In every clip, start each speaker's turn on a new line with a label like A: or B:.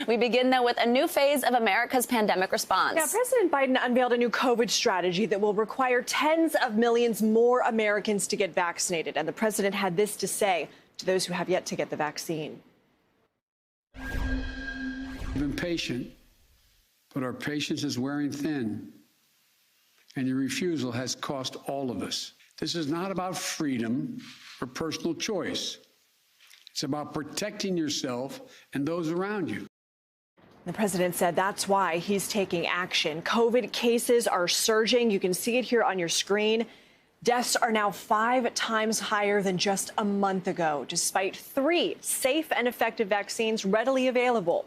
A: We begin, though, with a new phase of America's pandemic response.
B: Yeah, President Biden unveiled a new COVID strategy that will require tens of millions more Americans to get vaccinated. And the president had this to say to those who have yet to get the vaccine.
C: We've been patient, but our patience is wearing thin. And your refusal has cost all of us. This is not about freedom or personal choice. It's about protecting yourself and those around you.
B: The president said that's why he's taking action. COVID cases are surging. You can see it here on your screen. Deaths are now 5 times higher than just a month ago, despite 3 safe and effective vaccines readily available.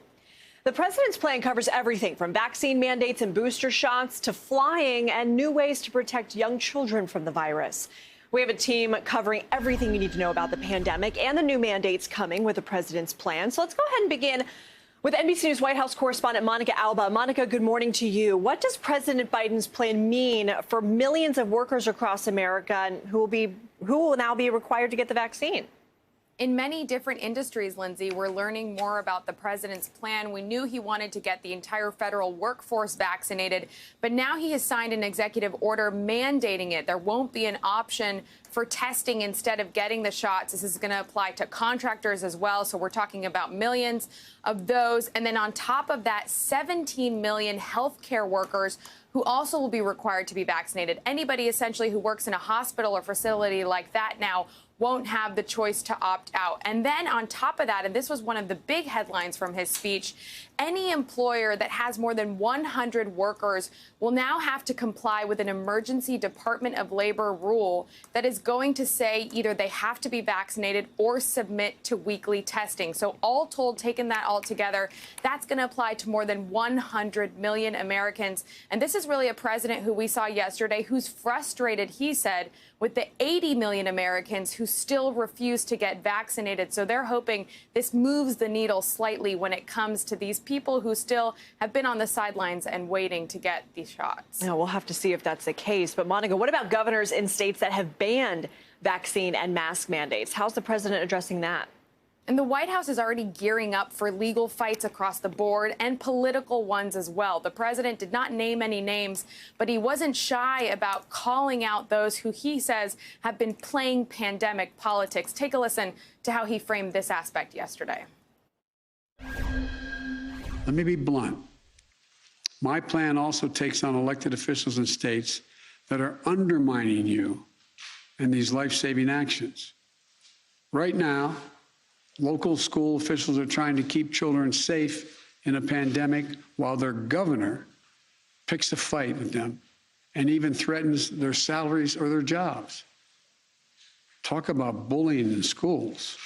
B: The president's plan covers everything from vaccine mandates and booster shots to flying and new ways to protect young children from the virus. We have a team covering everything you need to know about the pandemic and the new mandates coming with the president's plan. So let's go ahead and begin with NBC News White House correspondent Monica Alba. Monica, good morning to you. What does President Biden's plan mean for millions of workers across America and who will now be required to get the vaccine?
D: In many different industries, Lindsay, we're learning more about the president's plan. We knew he wanted to get the entire federal workforce vaccinated, but now he has signed an executive order mandating it. There won't be an option for testing instead of getting the shots. This is going to apply to contractors as well. So we're talking about millions of those. And then on top of that, 17 million healthcare workers who also will be required to be vaccinated. Anybody essentially who works in a hospital or facility like that now won't have the choice to opt out. And then on top of that, and this was one of the big headlines from his speech, any employer that has more than 100 workers will now have to comply with an emergency Department of Labor rule that is going to say either they have to be vaccinated or submit to weekly testing. So all told, taking that all together, that's going to apply to more than 100 million Americans. And this is really a president who we saw yesterday who's frustrated, he said, with the 80 million Americans who still refuse to get vaccinated. So they're hoping this moves the needle slightly when it comes to these people who still have been on the sidelines and waiting to get these shots.
B: Now, we'll have to see if that's the case. But Monica, what about governors in states that have banned vaccine and mask mandates? How's the president addressing that?
D: And the White House is already gearing up for legal fights across the board and political ones as well. The president did not name any names, but he wasn't shy about calling out those who he says have been playing pandemic politics. Take a listen to how he framed this aspect yesterday.
C: Let me be blunt. My plan also takes on elected officials in states that are undermining you and these life-saving actions. Right now, local school officials are trying to keep children safe in a pandemic while their governor picks a fight with them and even threatens their salaries or their jobs. Talk about bullying in schools.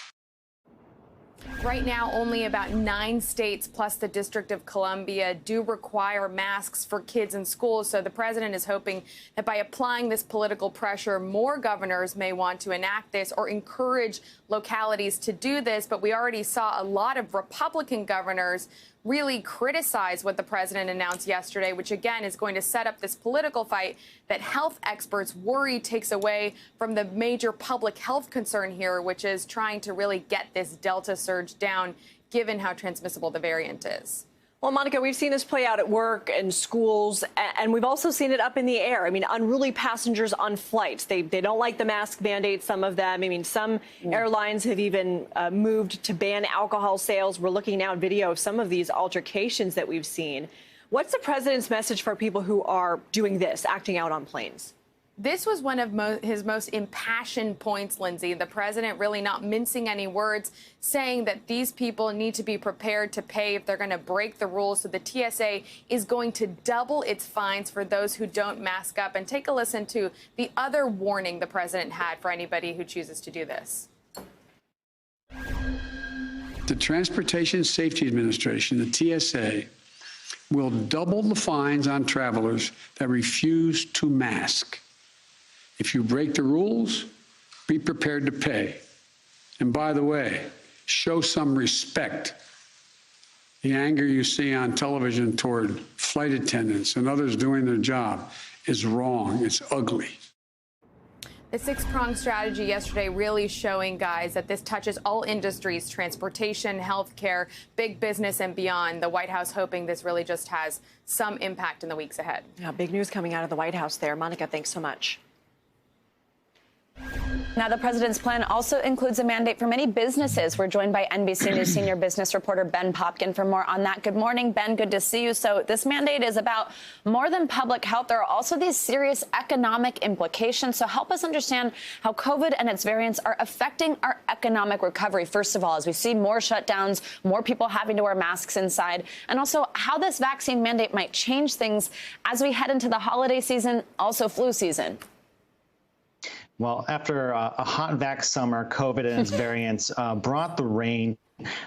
D: Right now, only about 9 states plus the District of Columbia do require masks for kids in schools. So the president is hoping that by applying this political pressure, more governors may want to enact this or encourage localities to do this. But we already saw a lot of Republican governors really criticize what the president announced yesterday, which again is going to set up this political fight that health experts worry takes away from the major public health concern here, which is trying to really get this Delta surge down, given how transmissible the variant is.
B: Well, Monica, we've seen this play out at work and schools, and we've also seen it up in the air. I mean, unruly passengers on flights. They don't like the mask mandate, some of them. I mean, some airlines have even moved to ban alcohol sales. We're looking now at video of some of these altercations that we've seen. What's the president's message for people who are doing this, acting out on planes?
D: This was one of his most impassioned points, Lindsay. The president really not mincing any words, saying that these people need to be prepared to pay if they're going to break the rules. So the TSA is going to double its fines for those who don't mask up. And take a listen to the other warning the president had for anybody who chooses to do this.
C: The Transportation Safety Administration, the TSA, will double the fines on travelers that refuse to mask. If you break the rules, be prepared to pay. And by the way, show some respect. The anger you see on television toward flight attendants and others doing their job is wrong. It's ugly.
D: The six-pronged strategy yesterday really showing, guys, that this touches all industries, transportation, healthcare, big business, and beyond. The White House hoping this really just has some impact in the weeks ahead.
B: Yeah, big news coming out of the White House there. Monica, thanks so much.
A: Now, the president's plan also includes a mandate for many businesses. We're joined by NBC News senior business reporter Ben Popkin for more on that. Good morning, Ben. Good to see you. So this mandate is about more than public health. There are also these serious economic implications. So help us understand how COVID and its variants are affecting our economic recovery. First of all, as we see more shutdowns, more people having to wear masks inside, and also how this vaccine mandate might change things as we head into the holiday season, also flu season.
E: Well, after a hot vax summer, COVID and its variants brought the rain.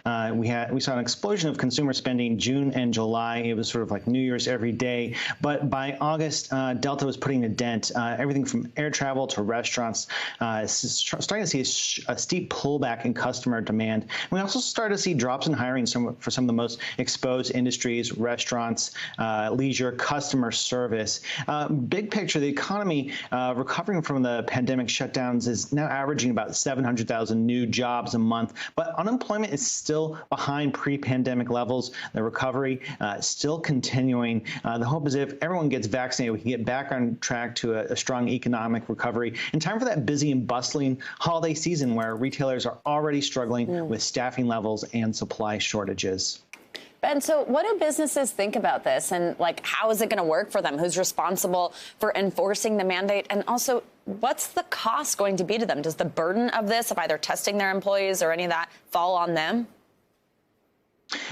E: We saw an explosion of consumer spending June and July. It was sort of like New Year's every day. But by August, Delta was putting a dent. Everything from air travel to restaurants, starting to see a steep pullback in customer demand. We also started to see drops in hiring for some of the most exposed industries, restaurants, leisure, customer service. Big picture, the economy recovering from the pandemic shutdowns is now averaging about 700,000 new jobs a month. But unemployment is still behind pre-pandemic levels. The recovery still continuing. The hope is if everyone gets vaccinated, we can get back on track to a strong economic recovery in time for that busy and bustling holiday season where retailers are already struggling with staffing levels and supply shortages.
A: Ben, so what do businesses think about this? And, how is it going to work for them? Who's responsible for enforcing the mandate? And also, what's the cost going to be to them? Does the burden of this, of either testing their employees or any of that, fall on them?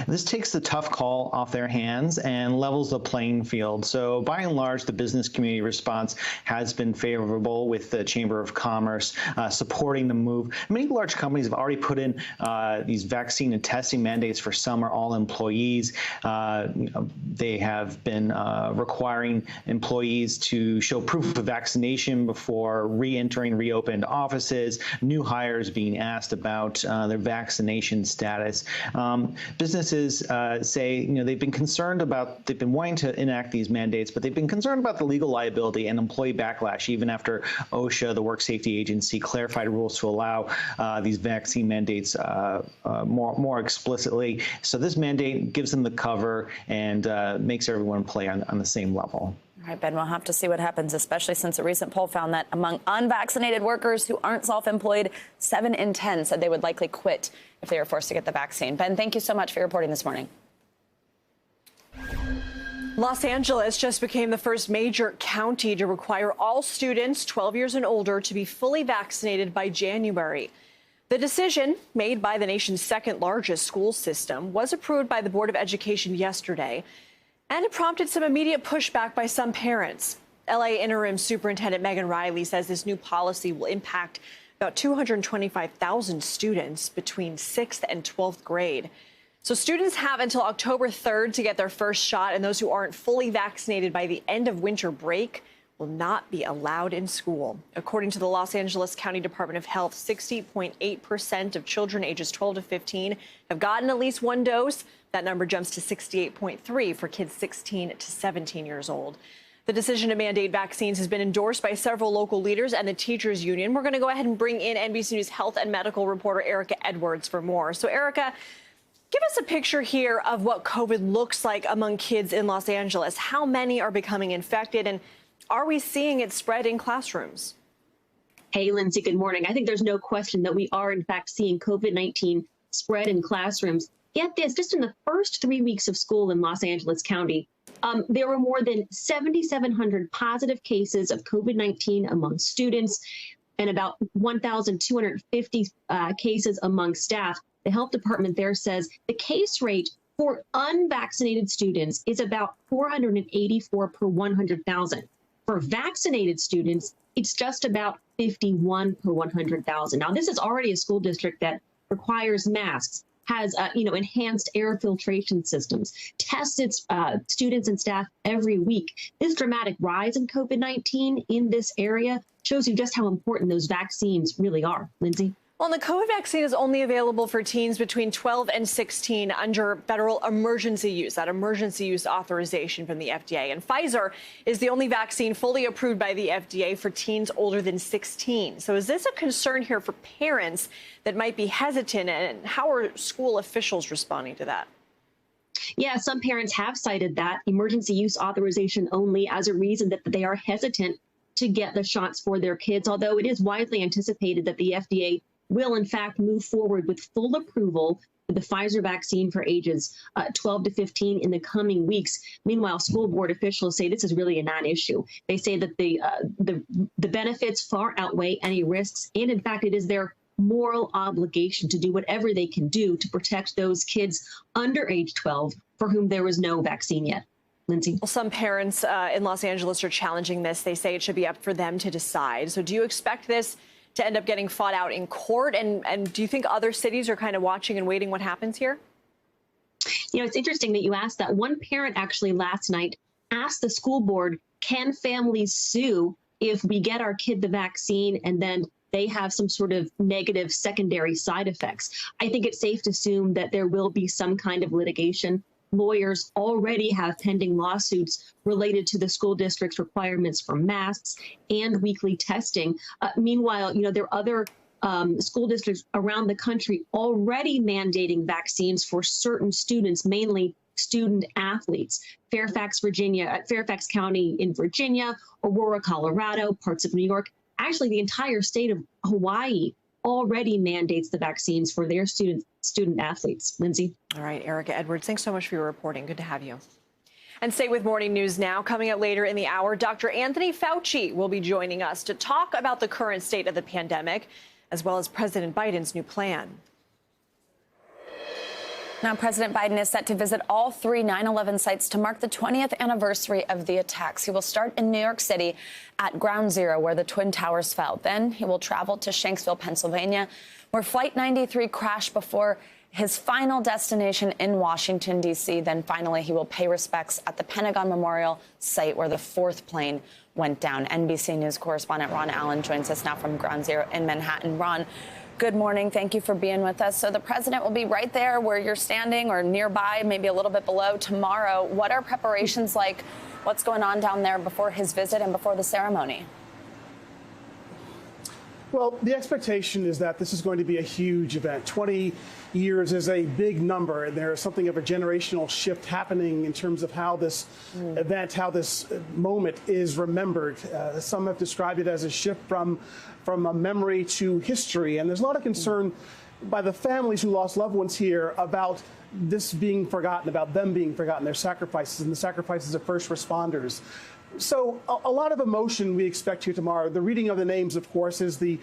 E: This takes the tough call off their hands and levels the playing field. So by and large, the business community response has been favorable, with the Chamber of Commerce supporting the move. Many large companies have already put in these vaccine and testing mandates for some or all employees. They have been requiring employees to show proof of vaccination before re-entering reopened offices, new hires being asked about their vaccination status. Businesses say, they've been wanting to enact these mandates, but they've been concerned about the legal liability and employee backlash, even after OSHA, the Work Safety Agency, clarified rules to allow these vaccine mandates more explicitly. So this mandate gives them the cover and makes everyone play on the same level.
A: All right, Ben, we'll have to see what happens, especially since a recent poll found that among unvaccinated workers who aren't self-employed, 7 in 10 said they would likely quit if they were forced to get the vaccine. Ben, thank you so much for your reporting this morning.
B: Los Angeles just became the first major county to require all students 12 years and older to be fully vaccinated by January. The decision, made by the nation's second largest school system, was approved by the Board of Education yesterday, and it prompted some immediate pushback by some parents. LA Interim Superintendent Megan Riley says this new policy will impact about 225,000 students between 6th and 12th grade. So students have until October 3rd to get their first shot, and those who aren't fully vaccinated by the end of winter break will not be allowed in school. According to the Los Angeles County Department of Health, 60.8% of children ages 12 to 15 have gotten at least one dose. That number jumps to 68.3 for kids 16 to 17 years old. The decision to mandate vaccines has been endorsed by several local leaders and the teachers union. We're going to go ahead and bring in NBC News health and medical reporter Erica Edwards for more. So, Erica, give us a picture here of what COVID looks like among kids in Los Angeles. How many are becoming infected, and are we seeing it spread in classrooms?
F: Hey, Lindsay, good morning. I think there's no question that we are, in fact, seeing COVID-19 spread in classrooms. Get this, just in the first 3 weeks of school in Los Angeles County, there were more than 7,700 positive cases of COVID-19 among students and about 1,250 cases among staff. The health department there says the case rate for unvaccinated students is about 484 per 100,000. For vaccinated students, it's just about 51 per 100,000. Now, this is already a school district that requires masks, has enhanced air filtration systems, tests its students and staff every week. This dramatic rise in COVID-19 in this area shows you just how important those vaccines really are. Lindsay?
B: Well, the COVID vaccine is only available for teens between 12 and 16 under federal emergency use, that emergency use authorization from the FDA. And Pfizer is the only vaccine fully approved by the FDA for teens older than 16. So is this a concern here for parents that might be hesitant? And how are school officials responding to that?
F: Yeah, some parents have cited that emergency use authorization only as a reason that they are hesitant to get the shots for their kids, although it is widely anticipated that the FDA will, in fact, move forward with full approval for the Pfizer vaccine for ages 12 to 15 in the coming weeks. Meanwhile, school board officials say this is really a non-issue. They say that the benefits far outweigh any risks, and in fact, it is their moral obligation to do whatever they can do to protect those kids under age 12 for whom there is no vaccine yet. Lindsay.
B: Well, some parents in Los Angeles are challenging this. They say it should be up for them to decide. So do you expect this to end up getting fought out in court? And do you think other cities are kind of watching and waiting what happens here?
F: You know, it's interesting that you asked that. One parent actually last night asked the school board, can families sue if we get our kid the vaccine and then they have some sort of negative secondary side effects? I think it's safe to assume that there will be some kind of litigation. Lawyers already have pending lawsuits related to the school district's requirements for masks and weekly testing. Meanwhile, you know, there are other school districts around the country already mandating vaccines for certain students, mainly student athletes. Fairfax County in Virginia, Aurora, Colorado, parts of New York, actually the entire state of Hawaii already mandates the vaccines for their student athletes. Lindsay.
B: All right, Erica Edwards, thanks so much for your reporting. Good to have you. And stay with Morning News now. Coming up later in the hour, Dr. Anthony Fauci will be joining us to talk about the current state of the pandemic, as well as President Biden's new plan.
A: Now, President Biden is set to visit all 3 9/11 sites to mark the 20th anniversary of the attacks. He will start in New York City at Ground Zero, where the Twin Towers fell. Then he will travel to Shanksville, Pennsylvania, where Flight 93 crashed before his final destination in Washington, D.C. Then finally, he will pay respects at the Pentagon Memorial site where the 4th plane went down. NBC News correspondent Ron Allen joins us now from Ground Zero in Manhattan. Ron, good morning. Thank you for being with us. So the president will be right there where you're standing or nearby, maybe a little bit below tomorrow. What are preparations like? What's going on down there before his visit and before the ceremony?
G: Well, the expectation is that this is going to be a huge event. 20 years is a big number, and there is something of a generational shift happening in terms of how this event, how this moment is remembered. Some have described it as a shift from a memory to history, and there's a lot of concern by the families who lost loved ones here about this being forgotten, about them being forgotten, their sacrifices and the sacrifices of first responders. So a lot of emotion we expect here tomorrow. The reading of the names, of course, is the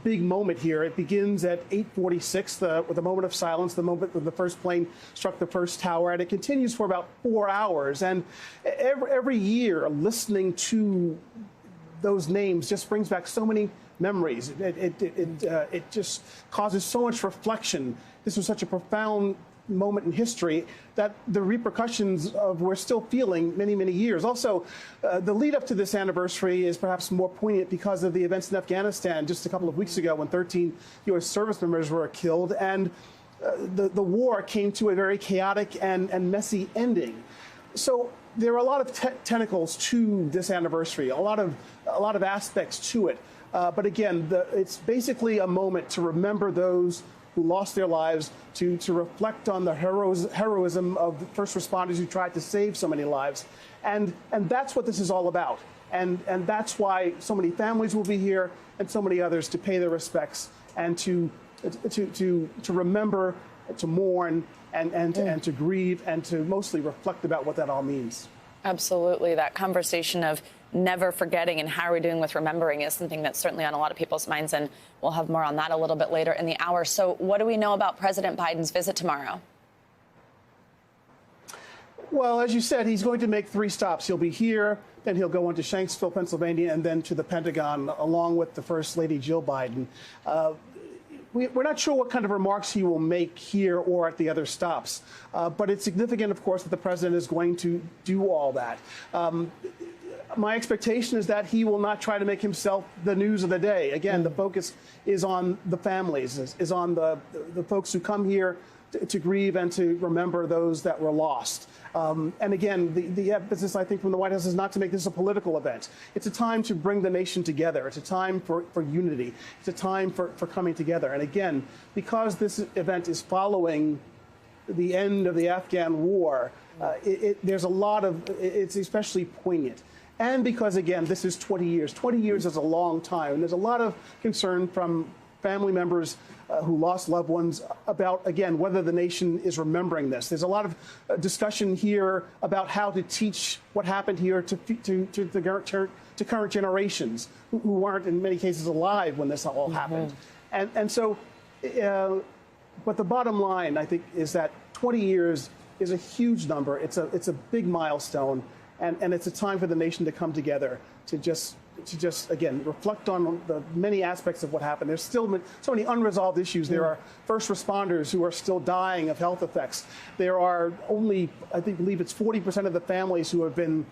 G: big moment here. It begins at 8:46 with a moment of silence, the moment when the first plane struck the first tower, and it continues for about 4 hours. And every year, listening to those names just brings back so many memories. It just causes so much reflection. This was such a profound moment in history that the repercussions of we're still feeling many, many years. Also, the lead up to this anniversary is perhaps more poignant because of the events in Afghanistan just a couple of weeks ago when 13 U.S. service members were killed, and the war came to a very chaotic and messy ending. So there are a lot of tentacles to this anniversary, a lot of aspects to it. But again, it's basically a moment to remember those who lost their lives, to reflect on the heroism of the first responders who tried to save so many lives. And that's what this is all about. And that's why so many families will be here and so many others to pay their respects and to remember, to mourn, and to grieve, and to mostly reflect about what that all means.
A: Absolutely. That conversation of never forgetting and how are we doing with remembering is something that's certainly on a lot of people's minds, and we'll have more on that a little bit later in the hour. So what do we know about President Biden's visit tomorrow?
G: Well, as you said, he's going to make 3 stops. He'll be here, then he'll go into Shanksville, Pennsylvania, and then to the Pentagon, along with the First Lady, Jill Biden. we're not sure what kind of remarks he will make here or at the other stops. But it's significant, of course, that the president is going to do all that. My expectation is that he will not try to make himself the news of the day. Again, the focus is on the families, is on the folks who come here to grieve and to remember those that were lost. And again, the emphasis, I think, from the White House is not to make this a political event. It's a time to bring the nation together. It's a time for unity. It's a time for coming together. And again, because this event is following the end of the Afghan war, there's a lot of, it's especially poignant. And because, again, this is 20 years. 20 years is a long time. And there's a lot of concern from family members who lost loved ones about, again, whether the nation is remembering this. There's a lot of discussion here about how to teach what happened here to current generations who weren't, in many cases, alive when this all happened. And so, but the bottom line, I think, is that 20 years is a huge number. It's a big milestone. And it's a time for the nation to come together to just again reflect on the many aspects of what happened. There's still so many unresolved issues. There are first responders who are still dying of health effects. There are only, I believe it's 40% of the families who have been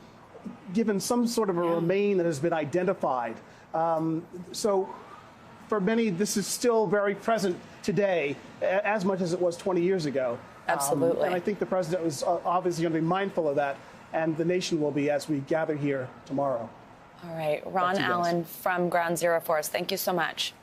G: given some sort of a remain that has been identified. So for many, this is still very present today, as much as it was 20 years ago.
A: Absolutely.
G: And I think the president was obviously going to be mindful of that. And the nation will be as we gather here tomorrow.
A: All right. Ron Allen from Ground Zero for us. Thank you so much.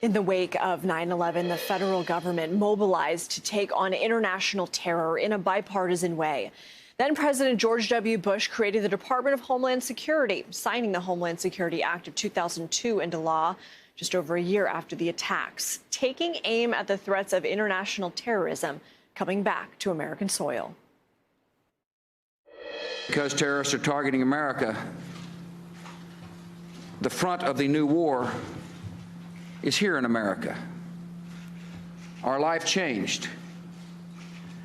B: In the wake of 9/11, the federal government mobilized to take on international terror in a bipartisan way. Then President George W. Bush created the Department of Homeland Security, signing the Homeland Security Act of 2002 into law just over a year after the attacks, taking aim at the threats of international terrorism coming back to American soil.
H: Because terrorists are targeting America, the front of the new war is here in America. Our life changed,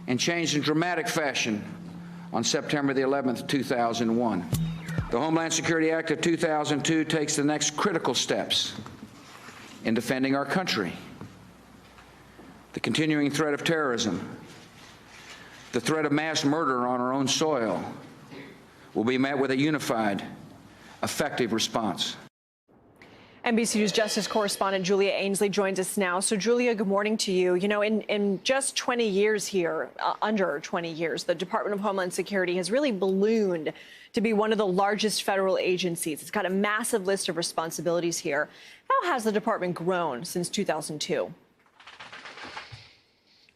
H: and changed in dramatic fashion on September the 11th, 2001. The Homeland Security Act of 2002 takes the next critical steps in defending our country. The continuing threat of terrorism, the threat of mass murder on our own soil, will be met with a unified, effective response.
B: NBC News Justice correspondent Julia Ainsley joins us now. So, Julia, good morning to you. You know, in just 20 years here, under 20 years, the Department of Homeland Security has really ballooned to be one of the largest federal agencies. It's got a massive list of responsibilities here. How has the department grown since 2002?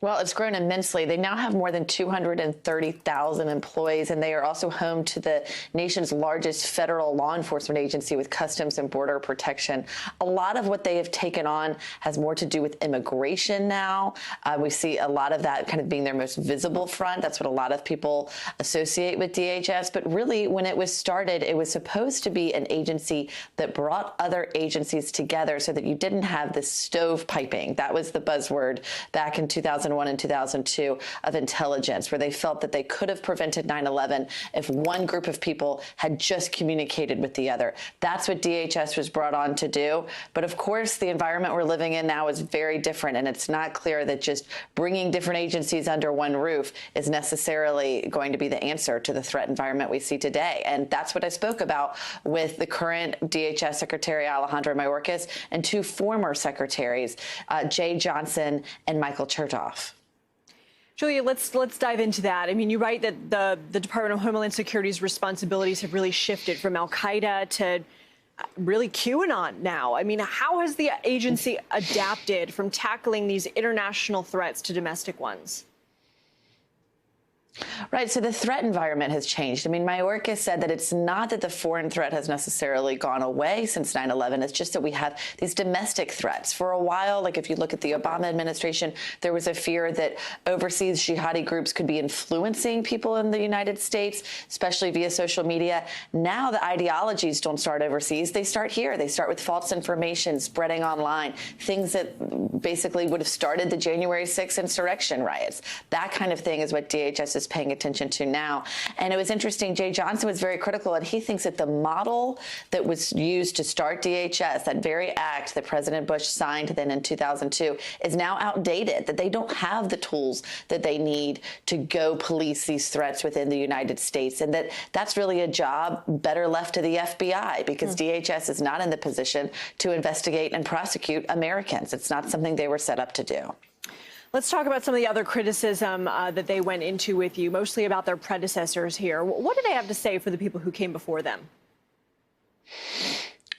A: Well, it's grown immensely. They now have more than 230,000 employees, and they are also home to the nation's largest federal law enforcement agency with Customs and Border Protection. A lot of what they have taken on has more to do with immigration now. We see a lot of that kind of being their most visible front. That's what a lot of people associate with DHS. But really, when it was started, it was supposed to be an agency that brought other agencies together so that you didn't have this stovepiping. That was the buzzword back in 2001 and 2002 of intelligence, where they felt that they could have prevented 9/11 if one group of people had just communicated with the other. That's what DHS was brought on to do. But of course, the environment we're living in now is very different, and it's not clear that just bringing different agencies under one roof is necessarily going to be the answer to the threat environment we see today. And that's what I spoke about with the current DHS Secretary Alejandro Mayorkas and two former secretaries, Jay Johnson and Michael Chertoff.
B: Julia, let's dive into that. I mean, you write that the Department of Homeland Security's responsibilities have really shifted from Al-Qaeda to really QAnon now. I mean, how has the agency adapted from tackling these international threats to domestic ones?
A: Right. So the threat environment has changed. I mean, Mayorkas said that it's not that the foreign threat has necessarily gone away since 9/11. It's just that we have these domestic threats. For a while, like if you look at the Obama administration, there was a fear that overseas jihadi groups could be influencing people in the United States, especially via social media. Now the ideologies don't start overseas. They start here. They start with false information spreading online, things that basically would have started the January 6th insurrection riots. That kind of thing is what DHS is is paying attention to now. And it was interesting, Jay Johnson was very critical, and he thinks that the model that was used to start DHS, that very act that President Bush signed then in 2002, is now outdated, that they don't have the tools that they need to go police these threats within the United States, and that's really a job better left to the FBI, because DHS is not in the position to investigate and prosecute Americans. It's not something they were set up to do.
B: Let's talk about some of the other criticism that they went into with you, mostly about their predecessors here. What do they have to say for the people who came before them?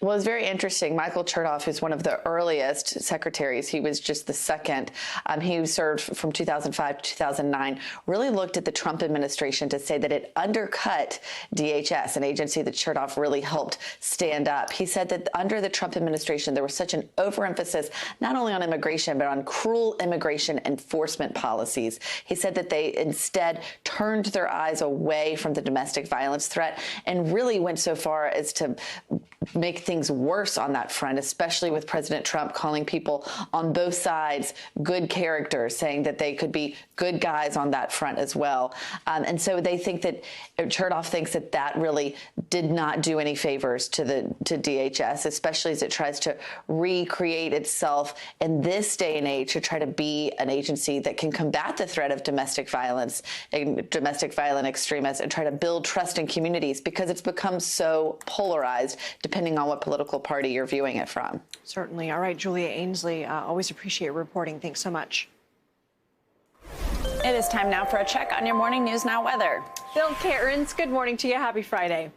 A: Well, it's very interesting. Michael Chertoff, who's one of the earliest secretaries, he was just the second. He served from 2005 to 2009, really looked at the Trump administration to say that it undercut DHS, an agency that Chertoff really helped stand up. He said that under the Trump administration, there was such an overemphasis, not only on immigration, but on cruel immigration enforcement policies. He said that they instead turned their eyes away from the domestic violence threat and really went so far as to make things worse on that front, especially with President Trump calling people on both sides good characters, saying that they could be good guys on that front as well. And so they think that Chertoff thinks that that really did not do any favors to DHS, especially as it tries to recreate itself in this day and age to try to be an agency that can combat the threat of domestic violence and domestic violent extremists and try to build trust in communities, because it's become so polarized depending on what political party you're viewing it from.
B: Certainly. All right, Julia Ainsley, always appreciate your reporting. Thanks so much.
A: It is time now for a check on your morning News Now weather.
B: Bill Cairns, good morning to you. Happy Friday.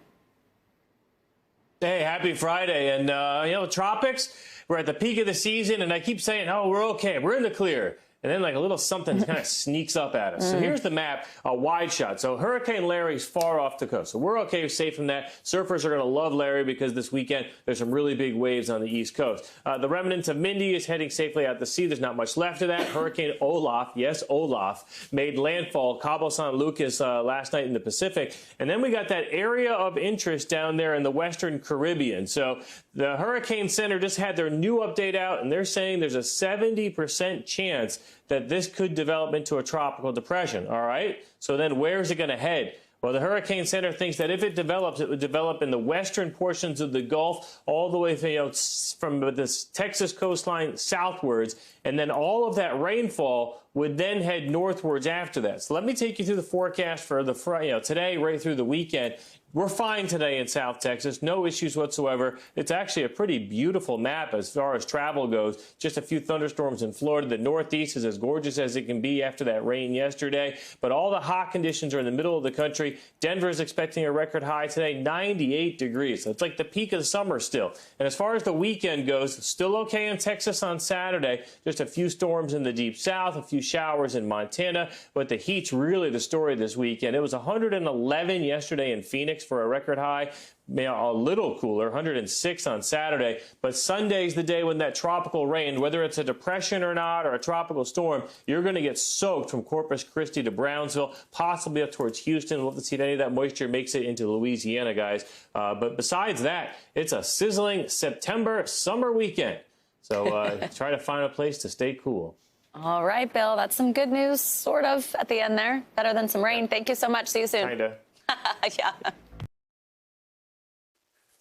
I: Hey, happy Friday. And, tropics, we're at the peak of the season, and I keep saying, oh, we're okay. We're in the clear. And then, like, a little something kind of sneaks up at us. So here's the map, a wide shot. So Hurricane Larry's far off the coast. So we're okay, we're safe from that. Surfers are going to love Larry because this weekend there's some really big waves on the East Coast. The remnants of Mindy is heading safely out to sea. There's not much left of that. Hurricane Olaf, yes, Olaf, made landfall Cabo San Lucas last night in the Pacific. And then we got that area of interest down there in the Western Caribbean. So the Hurricane Center just had their new update out, and they're saying there's a 70% chance that this could develop into a tropical depression, all right? So then where is it going to head? Well, the Hurricane Center thinks that if it develops, it would develop in the western portions of the Gulf, all the way from this Texas coastline southwards, and then all of that rainfall would then head northwards after that. So let me take you through the forecast for the today, right through the weekend. We're fine today in South Texas, no issues whatsoever. It's actually a pretty beautiful map as far as travel goes. Just a few thunderstorms in Florida. The Northeast is as gorgeous as it can be after that rain yesterday. But all the hot conditions are in the middle of the country. Denver is expecting a record high today, 98 degrees. So it's like the peak of the summer still. And as far as the weekend goes, still okay in Texas on Saturday. Just a few storms in the deep south, a few showers in Montana. But the heat's really the story this weekend. It was 111 yesterday in Phoenix for a record high. A little cooler, 106 on Saturday. But Sunday's the day when that tropical rain, whether it's a depression or not, or a tropical storm, you're going to get soaked from Corpus Christi to Brownsville, possibly up towards Houston. We'll have to see if any of that moisture makes it into Louisiana, guys. But besides that, it's a sizzling September summer weekend. So try to find a place to stay cool.
A: All right, Bill, that's some good news, sort of, at the end there. Better than some rain. Thank you so much. See you soon.
I: Kinda.
A: Yeah.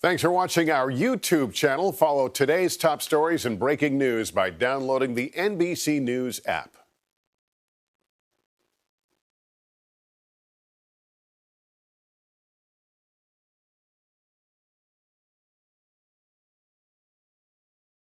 J: Thanks for watching our YouTube channel. Follow today's top stories and breaking news by downloading the NBC News app.